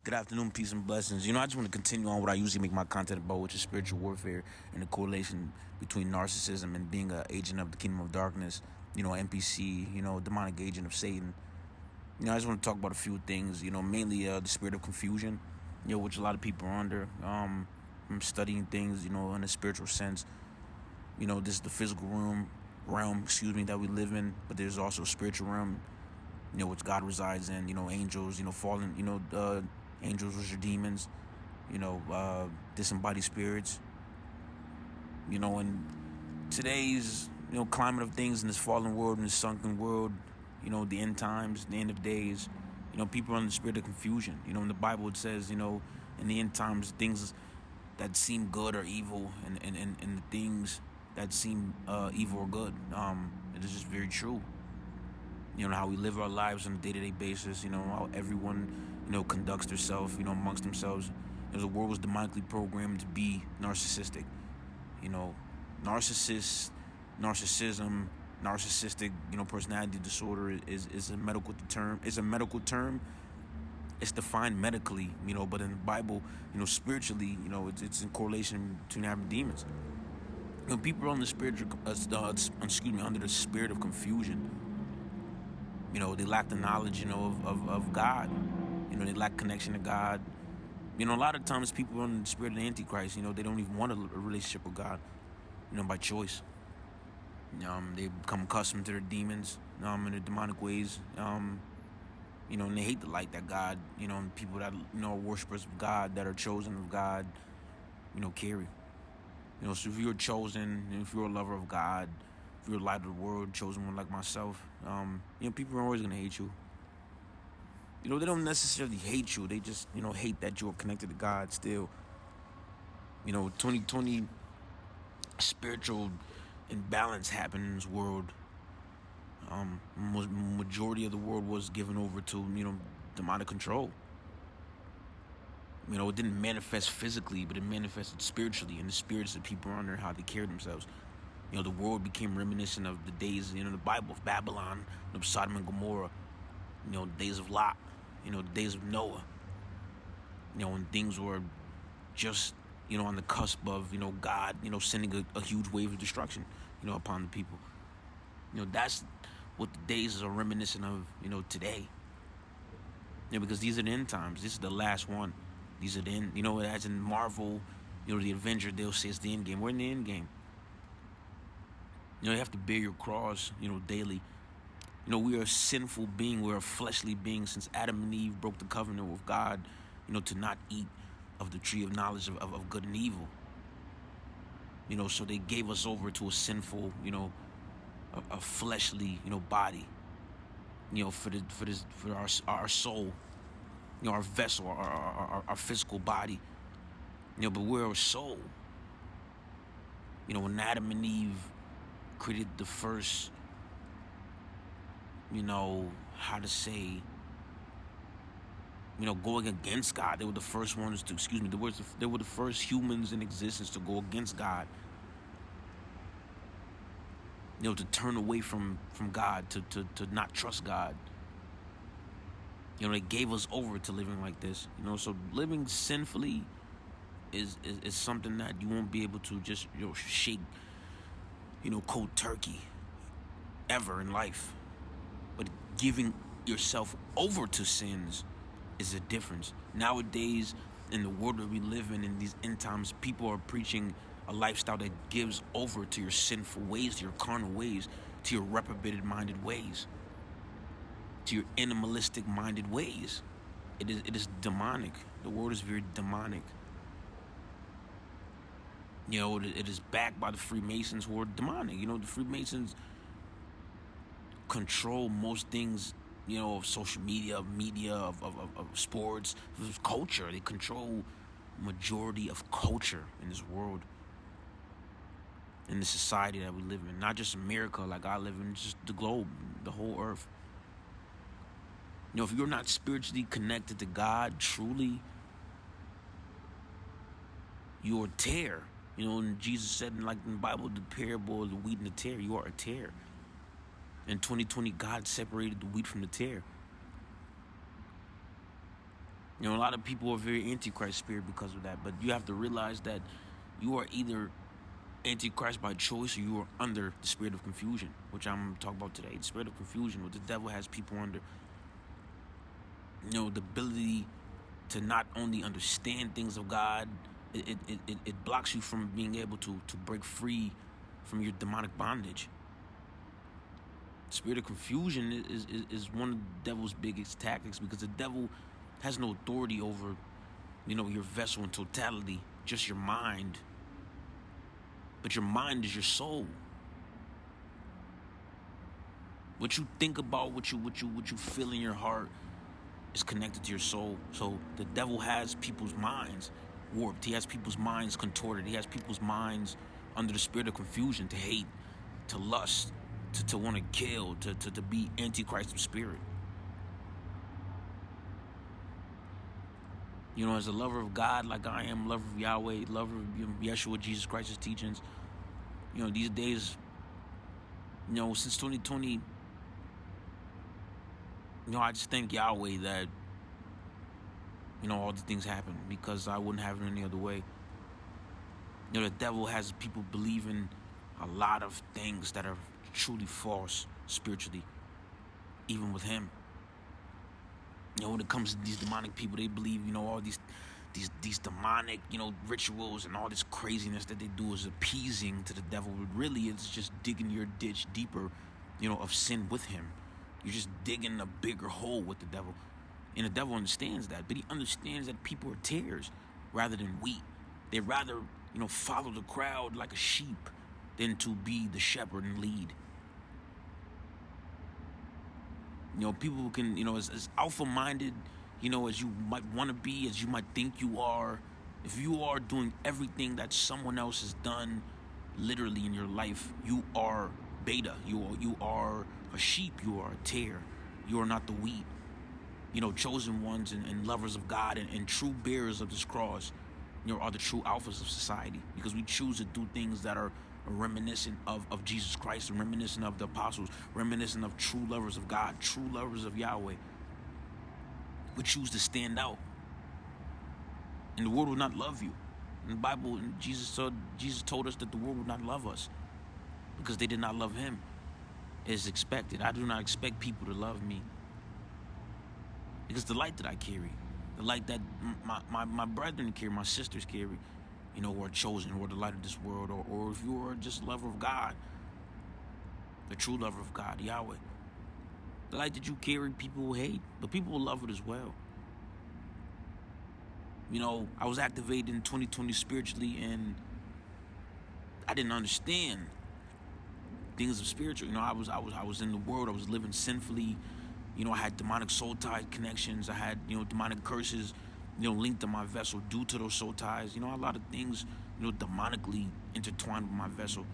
Good afternoon, peace and blessings. I just want to continue on what I usually make my content about, which is spiritual warfare and the correlation between narcissism and being an agent of the kingdom of darkness, NPC, demonic agent of Satan. I just want to talk about a few things, mainly the spirit of confusion, which a lot of people are under. I'm studying things, in a spiritual sense. This is the physical realm, that we live in, but there's also a spiritual realm, which God resides in, angels, fallen, angels, which are demons, disembodied spirits, in today's, climate of things in this fallen world, in this sunken world, the end times, the end of days, people are in the spirit of confusion. In the Bible it says, in the end times, things that seem good are evil, and the things that seem evil or good. It is just very true. How we live our lives on a day-to-day basis, how everyone, conducts themselves, amongst themselves. The world was demonically programmed to be narcissistic. Narcissism, narcissistic, personality disorder is a medical term. It's a medical term. It's defined medically, but in the Bible, spiritually, it's in correlation between having demons. People are on the under the spirit of confusion. They lack the knowledge, of God. They lack connection to God. A lot of times people are in the spirit of the Antichrist. They don't even want a relationship with God, by choice. They become accustomed to their demons, and their demonic ways. And they hate the light that God, and people that, are worshipers of God, that are chosen of God, carry. So if you're chosen, if you're a lover of God, if you're a light of the world, chosen one like myself, people are always going to hate you. They don't necessarily hate you. They just, hate that you're connected to God still. 2020 spiritual imbalance happened in this world. Majority of the world was given over to, demonic control. It didn't manifest physically, but it manifested spiritually in the spirits that people are under, how they carry themselves. The world became reminiscent of the days, the Bible, of Babylon, of Sodom and Gomorrah, the days of Lot, the days of Noah, when things were just, on the cusp of, God, sending a huge wave of destruction, upon the people. That's what the days are reminiscent of, today. Because these are the end times. This is the last one. These are the end, as in Marvel, the Avenger, they'll say it's the end game. We're in the end game. You have to bear your cross, daily. We are a sinful being. We're a fleshly being since Adam and Eve broke the covenant with God, to not eat of the tree of knowledge of good and evil. So they gave us over to a sinful, a fleshly, body, for our soul, our vessel, our physical body. But we're a soul. When Adam and Eve created the first, going against God. They were the first ones to, they were the first humans in existence to go against God. To turn away from God, to not trust God. They gave us over to living like this. So living sinfully is something that you won't be able to just, shake, cold turkey ever in life. But giving yourself over to sins is a difference. Nowadays, in the world that we live in these end times, people are preaching a lifestyle that gives over to your sinful ways, to your carnal ways, to your reprobated-minded ways, to your animalistic-minded ways. It is demonic. The world is very demonic. It is backed by the Freemasons, who are demonic. The Freemasons control most things, of social media, of sports, of culture. They control majority of culture in this world, in the society that we live in. Not just America, like I live in, just the globe, the whole earth. If you're not spiritually connected to God, truly, you're a tear. And Jesus said, in the Bible, the parable of the wheat and the tare, you are a tear. In 2020, God separated the wheat from the tare. You know, a lot of people are very antichrist spirit because of that. But you have to realize that you are either antichrist by choice or you are under the spirit of confusion, which I'm talking about today. The spirit of confusion, what the devil has people under. You know, the ability to not only understand things of God, it blocks you from being able to break free from your demonic bondage. Spirit of confusion is one of the devil's biggest tactics, because the devil has no authority over, you know, your vessel in totality, just your mind. But your mind is your soul. What you think about, what you feel in your heart is connected to your soul. So the devil has people's minds warped. He has people's minds contorted. He has people's minds under the spirit of confusion, to hate, to lust, to want to kill, to be antichrist of spirit. You know, as a lover of God, like I am, lover of Yahweh, lover of Yeshua, Jesus Christ's teachings, you know, these days, you know, since 2020, you know, I just thank Yahweh that, you know, all the things happen, because I wouldn't have it any other way. You know, the devil has people believing a lot of things that are truly false spiritually, even with him. You know, when it comes to these demonic people, they believe, you know, all these demonic, you know, rituals and all this craziness that they do is appeasing to the devil. But really, it's just digging your ditch deeper, you know, of sin with him. You're just digging a bigger hole with the devil. And the devil understands that. But he understands that people are tares rather than wheat. They'd rather, you know, follow the crowd like a sheep than to be the shepherd and lead. You know, people can, you know, as alpha-minded, you know, as you might want to be, as you might think you are, if you are doing everything that someone else has done literally in your life, you are beta. You are a sheep. You are a tare. You are not the wheat. You know, chosen ones and lovers of God and true bearers of this cross, you know, are the true alphas of society, because we choose to do things that are reminiscent of Jesus Christ, and reminiscent of the apostles, reminiscent of true lovers of God, true lovers of Yahweh. We choose to stand out, and the world will not love you. In the Bible, Jesus told us that the world would not love us because they did not love him as expected. I do not expect people to love me, because the light that I carry, the light that my brethren carry, my sisters carry, you know, who are chosen, who are the light of this world, or if you are just a lover of God, the true lover of God, Yahweh, the light that you carry, people will hate, but people will love it as well. You know, I was activated in 2020 spiritually, and I didn't understand things of spiritual. You know, I was in the world. I was living sinfully. You know, I had demonic soul tie connections. I had, you know, demonic curses, you know, linked to my vessel due to those soul ties. You know, a lot of things, you know, demonically intertwined with my vessel,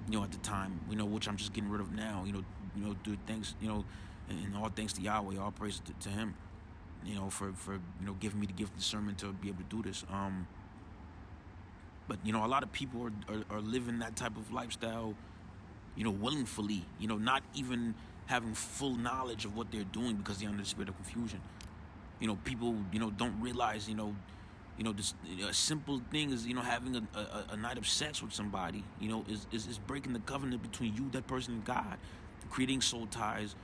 you know, at the time, you know, which I'm just getting rid of now. You know, do thanks, you know, and all thanks to Yahweh, all praise to him, you know, for you know, giving me the gift of discernment to be able to do this. But you know, a lot of people are living that type of lifestyle, you know, willingly, you know, not even having full knowledge of what they're doing because they're under the spirit of confusion. You know, people, you know, don't realize, you know, this a simple thing is, you know, having a night of sex with somebody, you know, is breaking the covenant between you, that person, and God, creating soul ties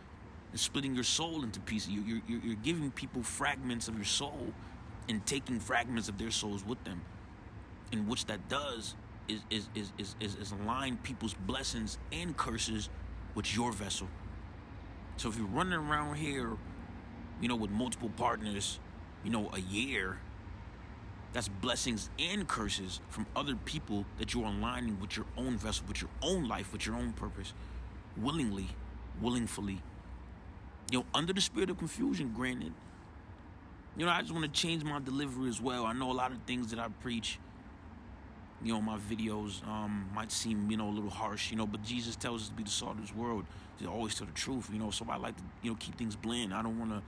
and splitting your soul into pieces. You're giving people fragments of your soul and taking fragments of their souls with them. And which that does is align people's blessings and curses with your vessel. So if you're running around here, you know, with multiple partners, you know, a year, that's blessings and curses from other people that you're aligning with your own vessel, with your own life, with your own purpose, willingly, willingly. You know, under the spirit of confusion, granted. You know, I just want to change my delivery as well. I know a lot of things that I preach, you know, my videos might seem, you know, a little harsh, you know, but Jesus tells us to be the salt of this world, to always tell the truth, you know, so I like to, you know, keep things bland. I don't want to,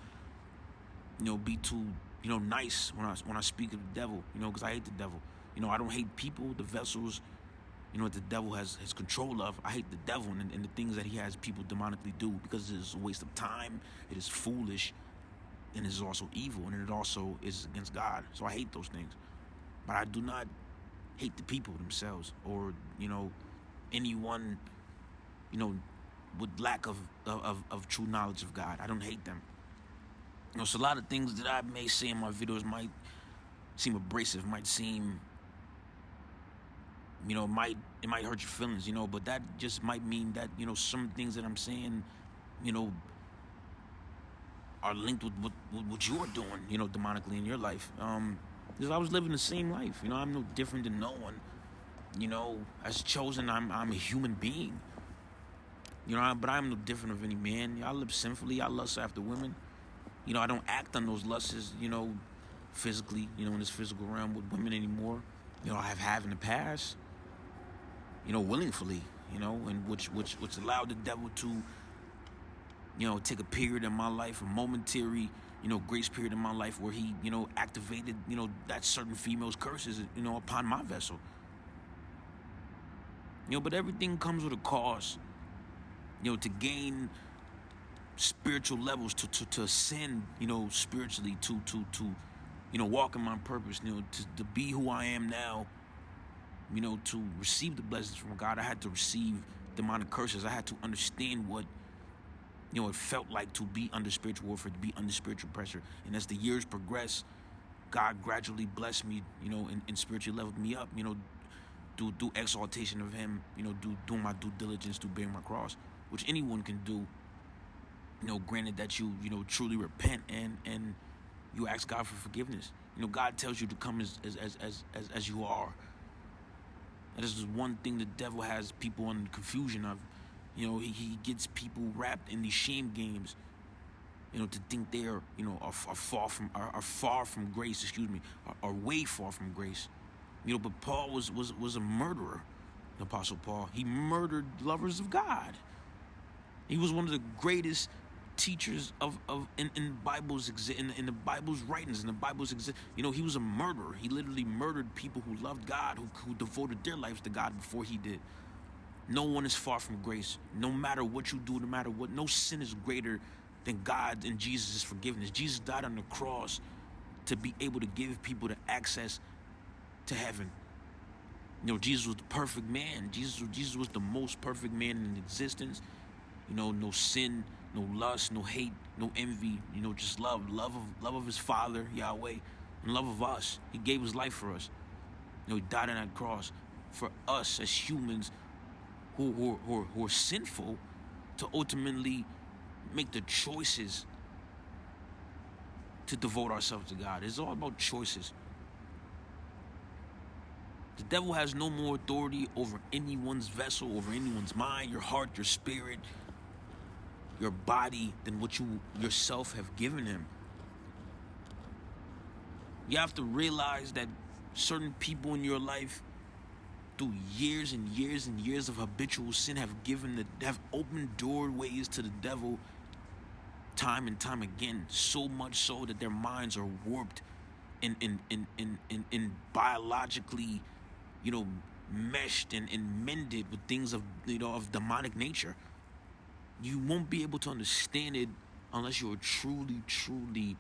you know, be too, you know, nice when I speak of the devil, you know, because I hate the devil. You know, I don't hate people, the vessels, you know, what the devil has control of. I hate the devil and the things that he has people demonically do, because it is a waste of time, it is foolish, and it's also evil, and it also is against God. So I hate those things. But I do not hate the people themselves, or, anyone, with lack of true knowledge of God. I don't hate them. So a lot of things that I may say in my videos might seem abrasive, might seem, it might hurt your feelings, but that just might mean that, some things that I'm saying, are linked with what you're doing, demonically in your life. Because I was living the same life. I'm no different than no one. As chosen, I'm a human being. But I'm no different of any man. I live sinfully. I lust after women. I don't act on those lusts, physically, in this physical realm with women anymore. I have in the past, willingly, and which allowed the devil to, take a period in my life, a momentary, grace period in my life where he, activated, that certain female's curses, upon my vessel. But everything comes with a cost, to gain spiritual levels, to ascend, spiritually, to walk in my purpose, to be who I am now, to receive the blessings from God. I had to receive demonic curses. I had to understand what, it felt like to be under spiritual warfare, to be under spiritual pressure. And as the years progressed, God gradually blessed me, and spiritually leveled me up, through exaltation of Him, doing my due diligence, through bearing my cross, which anyone can do, granted that you, truly repent and you ask God for forgiveness. God tells you to come as you are. And this is one thing the devil has people in confusion of. He gets people wrapped in these shame games, to think they are, are far from grace, are way far from grace. But Paul was a murderer, the Apostle Paul. He murdered lovers of God. He was one of the greatest teachers in Bible's in the Bible's writings, in the Bible's exist. He was a murderer. He literally murdered people who loved God, who devoted their lives to God before he did. No one is far from grace. No matter what you do, no matter what, no sin is greater than God and Jesus' forgiveness. Jesus died on the cross to be able to give people the access to heaven. Jesus was the perfect man. Jesus was the most perfect man in existence. No sin, no lust, no hate, no envy. Just love of His Father Yahweh, and love of us. He gave His life for us. He died on that cross for us as humans who are sinful, to ultimately make the choices to devote ourselves to God. It's all about choices. The devil has no more authority over anyone's vessel, over anyone's mind, your heart, your spirit, your body, than what you yourself have given him. You have to realize that certain people in your life, through years and years and years of habitual sin, have opened doorways to the devil time and time again, so much so that their minds are warped and biologically, meshed and mended with things of demonic nature. You won't be able to understand it unless you are truly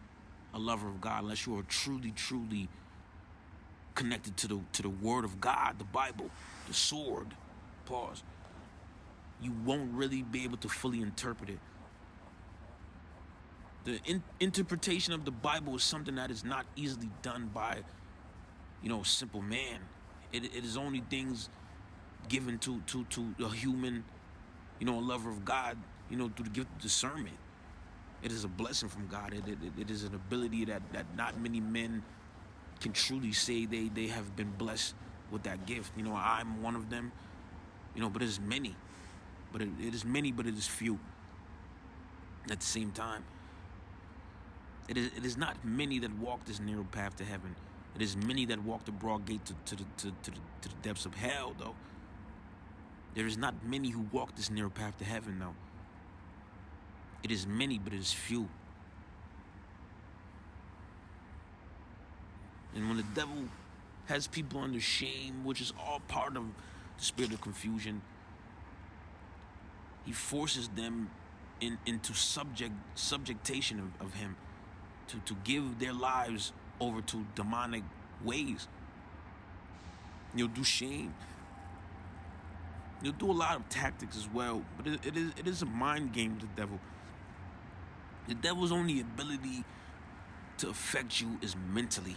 a lover of God, unless you are truly connected to the Word of God, the Bible, the sword. Pause. You won't really be able to fully interpret it. The interpretation of the Bible is something that is not easily done by, a simple man. It is only things given to a human, a lover of God, through the gift of discernment. It is a blessing from God. It is an ability that not many men can truly say they have been blessed with that gift. I'm one of them, but it is many. But it is many, but it is few at the same time. It is not many that walk this narrow path to heaven. It is many that walk the broad gate to the depths of hell, though. There is not many who walk this narrow path to heaven, though. It is many, but it is few. And when the devil has people under shame, which is all part of the spirit of confusion, he forces them into subjectation of him. to give their lives over to demonic ways. You'll do shame. You'll do a lot of tactics as well, but it is a mind game with the devil. The devil's only ability to affect you is mentally.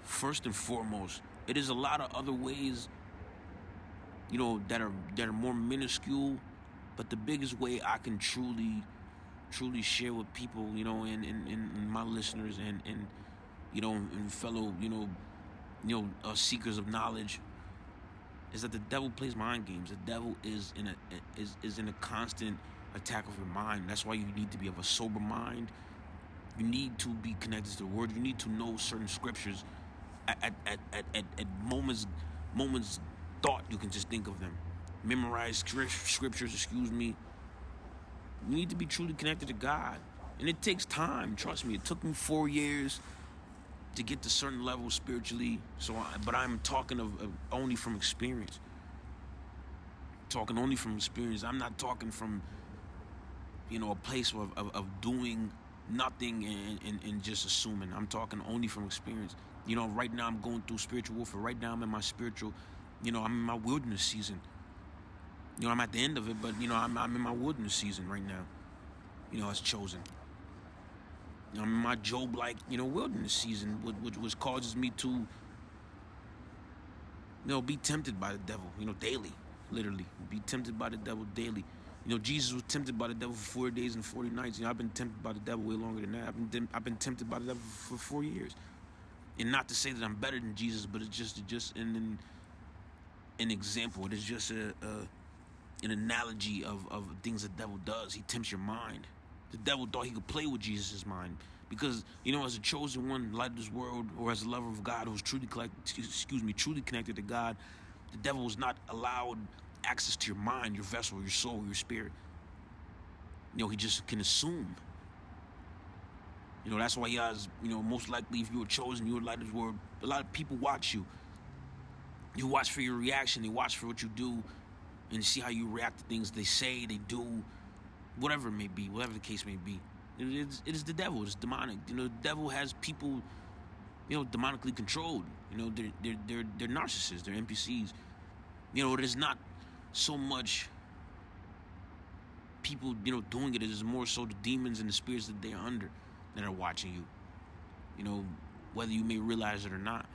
First and foremost, it is a lot of other ways, that are more minuscule, but the biggest way I can truly share with people, and my listeners and fellow, seekers of knowledge, is that the devil plays mind games. The devil is in a constant attack of your mind. That's why you need to be of a sober mind. You need to be connected to the word. You need to know certain scriptures. At moments thought, you can just think of them. Memorize scriptures. You need to be truly connected to God, and it takes time. Trust me. It took me 4 years to get to certain levels spiritually. But I'm talking of only from experience. I'm not talking from a place of doing nothing and just assuming. I'm talking only from experience. Right now I'm going through spiritual warfare. Right now I'm in my spiritual, I'm in my wilderness season. I'm at the end of it, but I'm in my wilderness season right now. It's chosen. I'm in my Job-like, wilderness season, which causes me to, be tempted by the devil, daily, literally. Be tempted by the devil daily. Jesus was tempted by the devil for 40 days and 40 nights. I've been tempted by the devil way longer than that. I've been tempted by the devil for 4 years. And not to say that I'm better than Jesus, but it's just an example. It is just an analogy of things the devil does. He tempts your mind. The devil thought he could play with Jesus' mind because, as a chosen one, light of this world, or as a lover of God who's truly connected to God, the devil was not allowed access to your mind, your vessel, your soul, your spirit. He just can assume. That's why guys, most likely if you were chosen, you were light of this world, a lot of people watch you. You watch for your reaction. They watch for what you do and see how you react to things they say, they do. Whatever it may be, whatever the case may be, it is the devil. It's demonic. The devil has people, demonically controlled. They're narcissists. They're NPCs. It is not so much people, doing it. It is more so the demons and the spirits that they're under that are watching you. Whether you may realize it or not.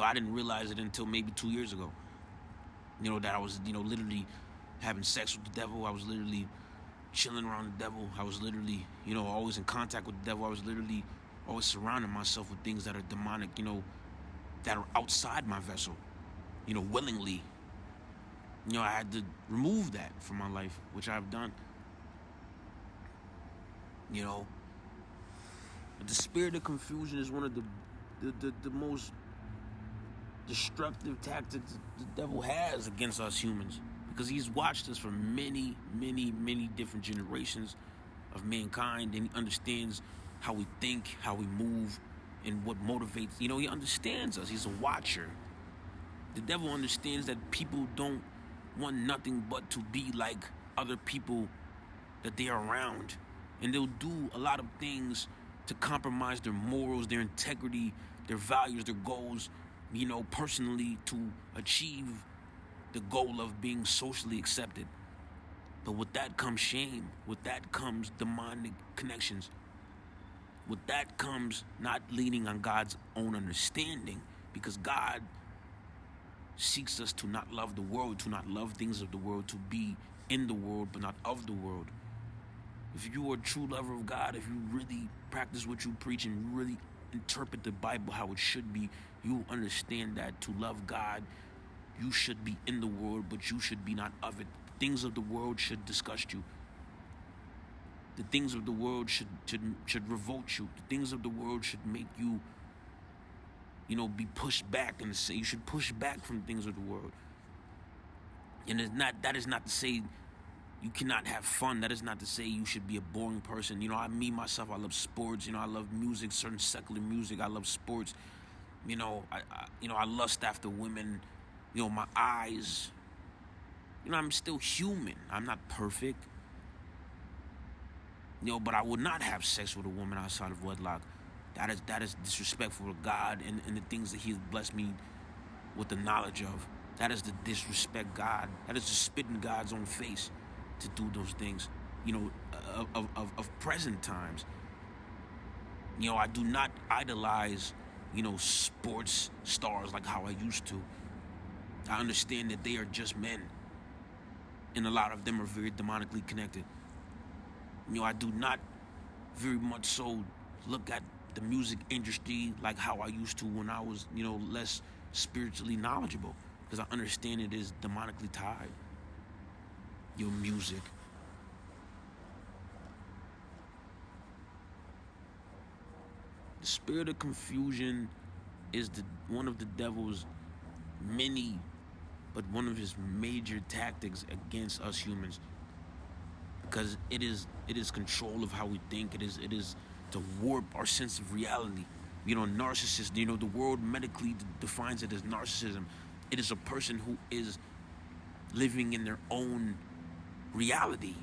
I didn't realize it until maybe 2 years ago. That I was, literally having sex with the devil. I was literally chilling around the devil. I was literally, always in contact with the devil. I was literally always surrounding myself with things that are demonic, that are outside my vessel, willingly. I had to remove that from my life, which I've done. But the spirit of confusion is one of the most destructive tactics the devil has against us humans. Because he's watched us for many, many, many different generations of mankind, and he understands how we think, how we move, and what motivates. He understands us. He's a watcher. The devil understands that people don't want nothing but to be like other people that they are around. And they'll do a lot of things to compromise their morals, their integrity, their values, their goals, personally, to achieve the goal of being socially accepted. But with that comes shame. With that comes demonic connections. With that comes not leaning on God's own understanding, because God seeks us to not love the world, to not love things of the world, to be in the world but not of the world. If you are a true lover of God, if you really practice what you preach and really interpret the Bible how it should be, you understand that to love God, you should be in the world, but you should be not of it. The things of the world should disgust you. The things of the world should revolt you. The things of the world should make you, be pushed back, and say you should push back from things of the world. And that is not to say you cannot have fun. That is not to say you should be a boring person. I love sports. I love music, certain secular music. I love sports. I lust after women. My eyes. I'm still human. I'm not perfect. But I would not have sex with a woman outside of wedlock. That is disrespectful to God and the things that He has blessed me with the knowledge of. That is to disrespect God. That is to spit in God's own face to do those things. Of present times. I do not idolize, sports stars like how I used to. I understand that they are just men, and a lot of them are very demonically connected. I do not very much so look at the music industry like how I used to when I was, less spiritually knowledgeable, because I understand it is demonically tied. Your music. The spirit of confusion is one of the devil's many, but one of his major tactics against us humans, because it is control of how we think. It is to warp our sense of reality. Narcissist. The world medically defines it as narcissism. It is a person who is living in their own reality,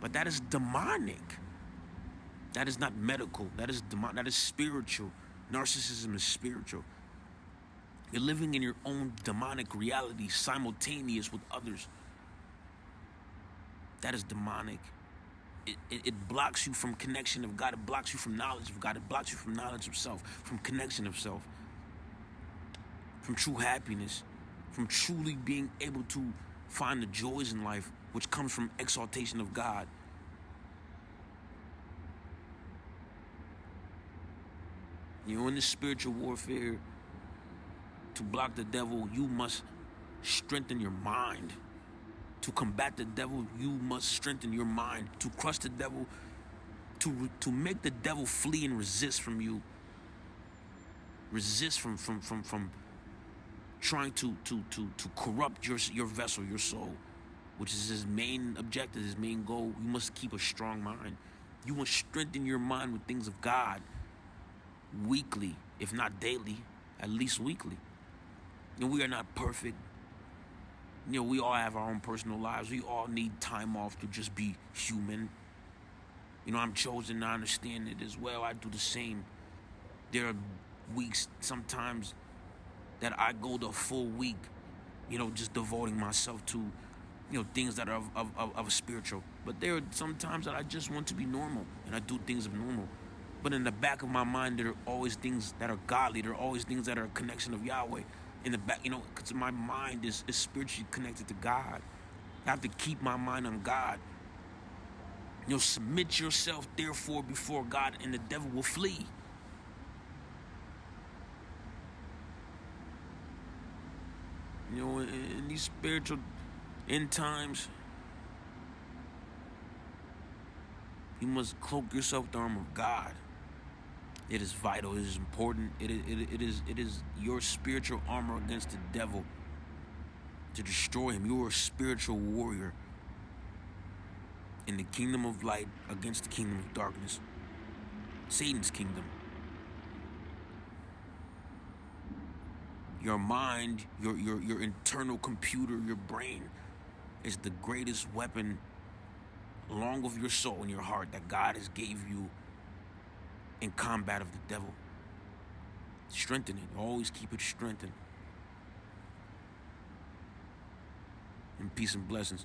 but that is demonic. That is not medical. That is demonic. That is spiritual. Narcissism is spiritual. You're living in your own demonic reality simultaneous with others. That is demonic. It blocks you from connection of God. It blocks you from knowledge of God. It blocks you from knowledge of self, from connection of self, from true happiness, from truly being able to find the joys in life, which comes from exaltation of God. In this spiritual warfare, to block the devil, you must strengthen your mind. To combat the devil, you must strengthen your mind. To crush the devil, to make the devil flee and resist from you. Resist from trying to corrupt your vessel, your soul, which is his main objective, his main goal. You must keep a strong mind. You must strengthen your mind with things of God weekly, if not daily, at least weekly. We are not perfect. We all have our own personal lives. We all need time off to just be human. I'm chosen. I understand it as well. I do the same. There are weeks sometimes that I go the full week, just devoting myself to, things that are of a spiritual. But there are some times that I just want to be normal, and I do things of normal. But in the back of my mind, there are always things that are godly. There are always things that are a connection of Yahweh. In the back, because my mind is spiritually connected to God. I have to keep my mind on God. Submit yourself, therefore, before God, and the devil will flee. In these spiritual end times, you must cloak yourself with the armor of God. It is vital. It is important. It is your spiritual armor against the devil, to destroy him. You are a spiritual warrior in the kingdom of light against the kingdom of darkness, Satan's kingdom. Your mind, your internal computer, your brain, is the greatest weapon, along with your soul and your heart, that God has gave you in combat of the devil. Strengthen it. Always keep it strengthened. And peace and blessings.